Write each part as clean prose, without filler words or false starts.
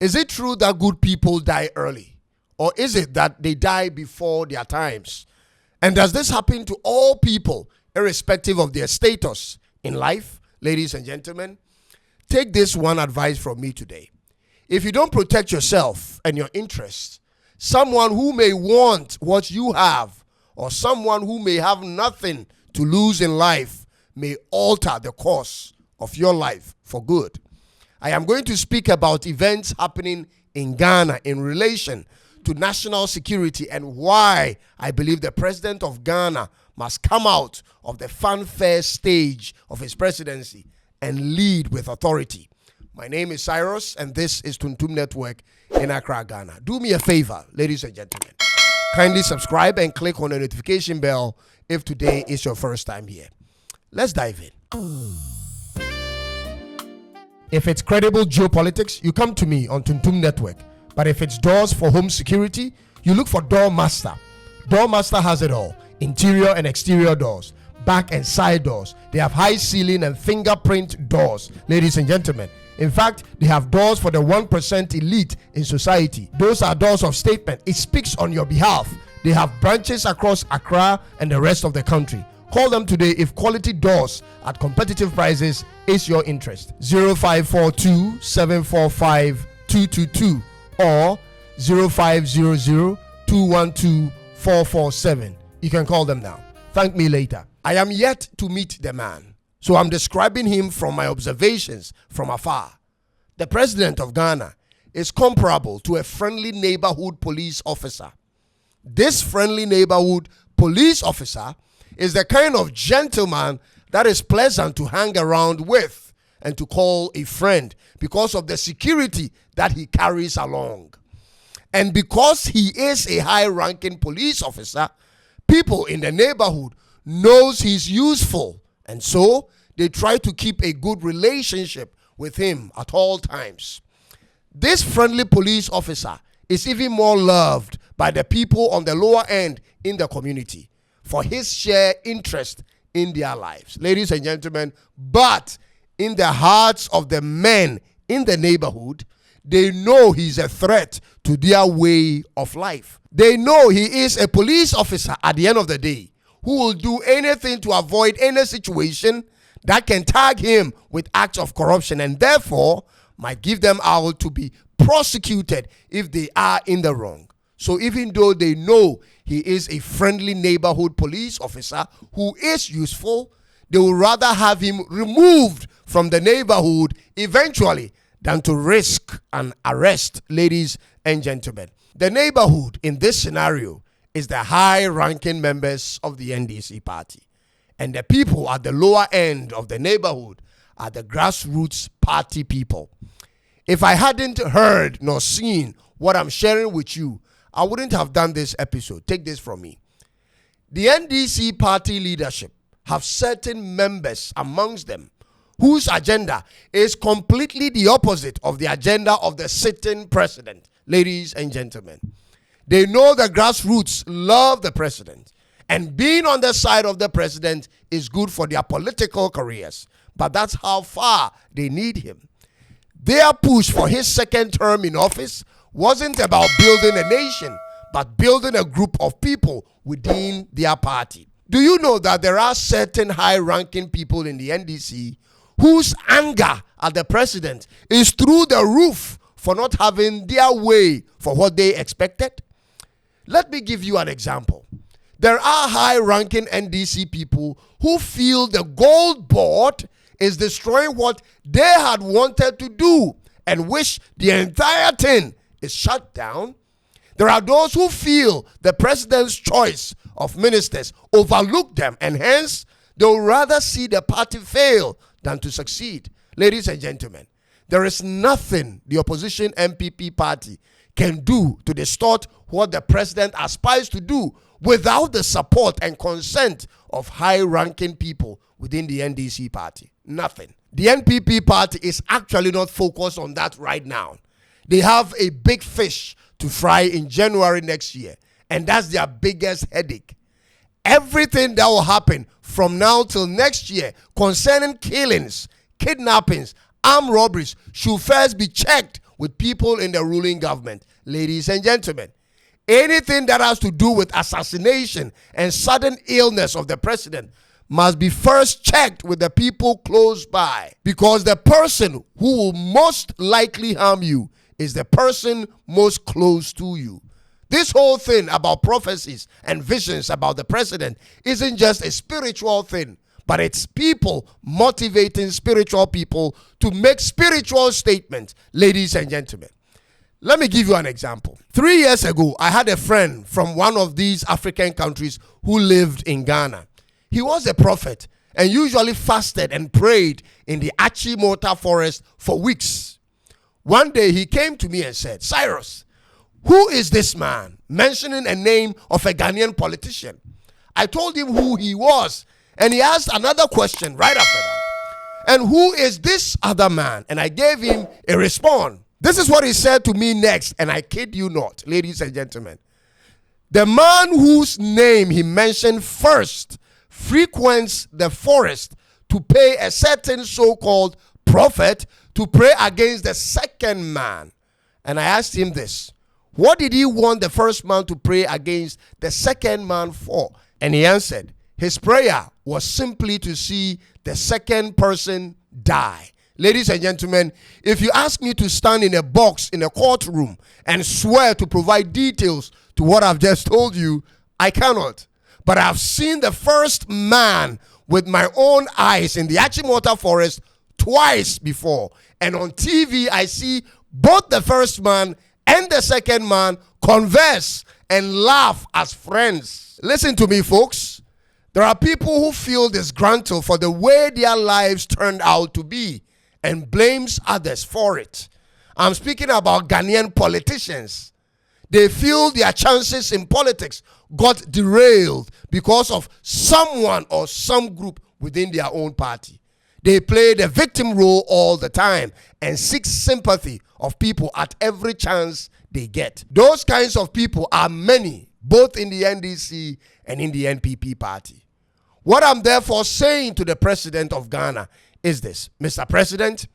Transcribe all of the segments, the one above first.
Is it true that good people die early? Or is it that they die before their times? And does this happen to all people, irrespective of their status in life? Ladies and gentlemen, take this one advice from me today. If you don't protect yourself and your interests, someone who may want what you have, or someone who may have nothing to lose in life, may alter the course of your life for good. I am going to speak about events happening in Ghana in relation to national security and why I believe the president of Ghana must come out of the fanfare stage of his presidency and lead with authority. My name is Cyrus, and this is Tuntum Network in Accra, Ghana. Do me a favor, ladies and gentlemen. Kindly subscribe and click on the notification bell if today is your first time here. Let's dive in. If it's credible geopolitics, you come to me on Tuntum Network. But if it's doors for home security, you look for Doormaster. Doormaster has it all. Interior and exterior doors, back and side doors. They have high ceiling and fingerprint doors, ladies and gentlemen. In fact, they have doors for the 1% elite in society. Those are doors of statement. It speaks on your behalf. They have branches across Accra and the rest of the country. Call them today if quality doors at competitive prices is your interest. 0542 745 222 or 0500 212 447. You can call them now. Thank me later. I am yet to meet the man, so I'm describing him from my observations from afar. The president of Ghana is comparable to a friendly neighborhood police officer. This friendly neighborhood police officer is the kind of gentleman that is pleasant to hang around with and to call a friend because of the security that he carries along. And because he is a high-ranking police officer, people in the neighborhood knows he's useful, and so they try to keep a good relationship with him at all times. This friendly police officer is even more loved by the people on the lower end in the community for his share interest in their lives. Ladies and gentlemen, but in the hearts of the men in the neighborhood, they know he's a threat to their way of life. They know he is a police officer at the end of the day who will do anything to avoid any situation that can tag him with acts of corruption and therefore might give them out to be prosecuted if they are in the wrong. So even though they know he is a friendly neighborhood police officer who is useful, they will rather have him removed from the neighborhood eventually than to risk an arrest, ladies and gentlemen. The neighborhood in this scenario is the high-ranking members of the NDC party. And the people at the lower end of the neighborhood are the grassroots party people. If I hadn't heard nor seen what I'm sharing with you, I wouldn't have done this episode. Take this from me. The NDC party leadership have certain members amongst them whose agenda is completely the opposite of the agenda of the sitting president. Ladies and gentlemen, they know the grassroots love the president, and being on the side of the president is good for their political careers, but that's how far they need him. Their push for his second term in office wasn't about building a nation, but building a group of people within their party. Do you know that there are certain high-ranking people in the NDC whose anger at the president is through the roof for not having their way for what they expected? Let me give you an example. There are high-ranking NDC people who feel the gold board is destroying what they had wanted to do and wish the entire thing is shut down. There are those who feel the president's choice of ministers overlooked them, and hence they will rather see the party fail than to succeed. Ladies and gentlemen, there is nothing the opposition MPP party can do to distort what the president aspires to do without the support and consent of high-ranking people within the NDC party. Nothing. The NPP party is actually not focused on that right now. They have a big fish to fry in January next year, and that's their biggest headache. Everything that will happen from now till next year concerning killings, kidnappings, armed robberies should first be checked with people in the ruling government. Ladies and gentlemen, anything that has to do with assassination and sudden illness of the president must be first checked with the people close by, because the person who will most likely harm you is the person most close to you. This whole thing about prophecies and visions about the president isn't just a spiritual thing, but it's people motivating spiritual people to make spiritual statements. Ladies and gentlemen, let me give you an example. 3 years ago, I had a friend from one of these African countries who lived in Ghana. He was a prophet and usually fasted and prayed in the Achimota forest for weeks. One day he came to me and said, "Cyrus, who is this man?" mentioning a name of a Ghanaian politician. I told him who he was, and he asked another question right after that. "And who is this other man?" And I gave him a response. This is what he said to me next, and I kid you not, ladies and gentlemen. "The man whose name he mentioned first frequents the forest to pay a certain so-called prophet to pray against the second man." And I asked him this: what did he want the first man to pray against the second man for? And he answered, his prayer was simply to see the second person die. Ladies and gentlemen, if you ask me to stand in a box in a courtroom and swear to provide details to what I've just told you, I cannot. But I've seen the first man with my own eyes in the Achimota forest twice before. And on TV, I see both the first man and the second man converse and laugh as friends. Listen to me, folks. There are people who feel disgruntled for the way their lives turned out to be and blames others for it. I'm speaking about Ghanaian politicians. They feel their chances in politics got derailed because of someone or some group within their own party. They play the victim role all the time and seek sympathy of people at every chance they get. Those kinds of people are many, both in the NDC and in the NPP party. What I'm therefore saying to the president of Ghana is this: Mr. President,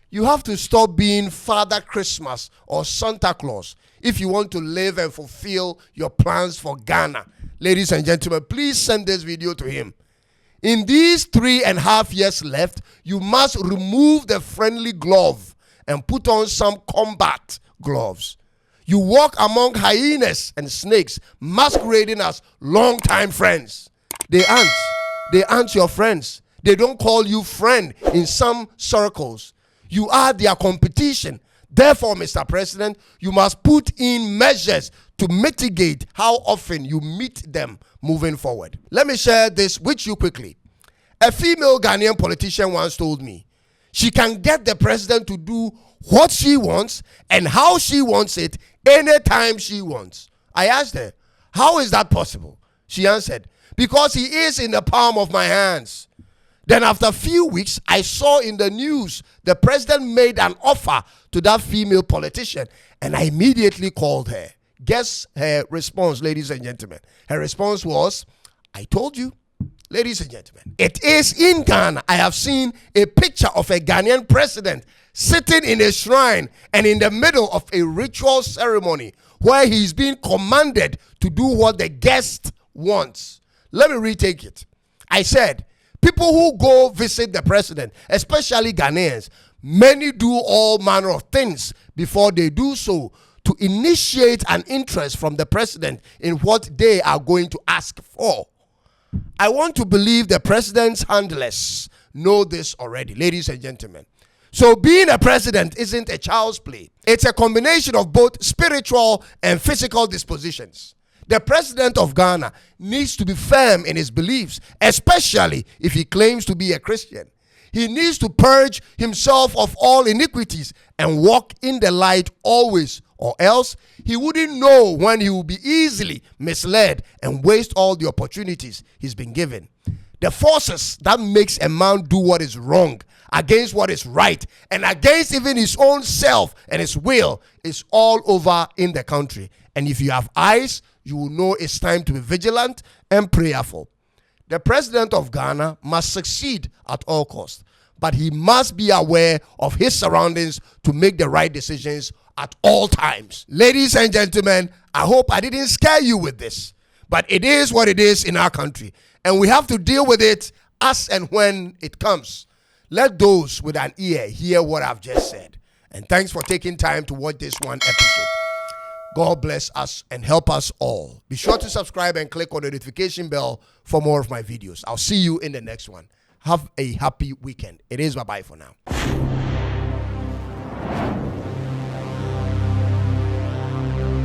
you have to stop being Father Christmas or Santa Claus if you want to live and fulfill your plans for Ghana. Ladies and gentlemen, please send this video to him. In these 3.5 years left, you must remove the friendly glove and put on some combat gloves. You walk among hyenas and snakes masquerading as longtime friends. They aren't your friends. They don't call you friend in some circles. You are their competition. Therefore, Mr. President, you must put in measures to mitigate how often you meet them moving forward. Let me share this with you quickly. A female Ghanaian politician once told me she can get the president to do what she wants and how she wants it anytime she wants. I asked her, how is that possible? She answered, because he is in the palm of my hands. Then after a few weeks, I saw in the news the president made an offer to that female politician, and I immediately called her. Guess her response, ladies and gentlemen. Her response was, I told you. Ladies and gentlemen, it is in Ghana. I have seen a picture of a Ghanaian president sitting in a shrine and in the middle of a ritual ceremony where he's being commanded to do what the guest wants. Let me retake it. I said, people who go visit the president, especially Ghanaians, many do all manner of things before they do so to initiate an interest from the president in what they are going to ask for. I want to believe the president's handlers know this already, ladies and gentlemen. So being a president isn't a child's play. It's a combination of both spiritual and physical dispositions. The president of Ghana needs to be firm in his beliefs, especially if he claims to be a Christian. He needs to purge himself of all iniquities and walk in the light always, or else he wouldn't know when he will be easily misled and waste all the opportunities he's been given. The forces that makes a man do what is wrong against what is right and against even his own self and his will is all over in the country. And if you have eyes, you will know it's time to be vigilant and prayerful. The president of Ghana must succeed at all costs. but he must be aware of his surroundings to make the right decisions at all times. Ladies and gentlemen, I hope I didn't scare you with this, but it is what it is in our country, and we have to deal with it as and when it comes. Let those with an ear hear what I've just said. And thanks for taking time to watch this one episode. God bless us and help us all. Be sure to subscribe and click on the notification bell for more of my videos. I'll see you in the next one. Have a happy weekend. It is bye-bye for now.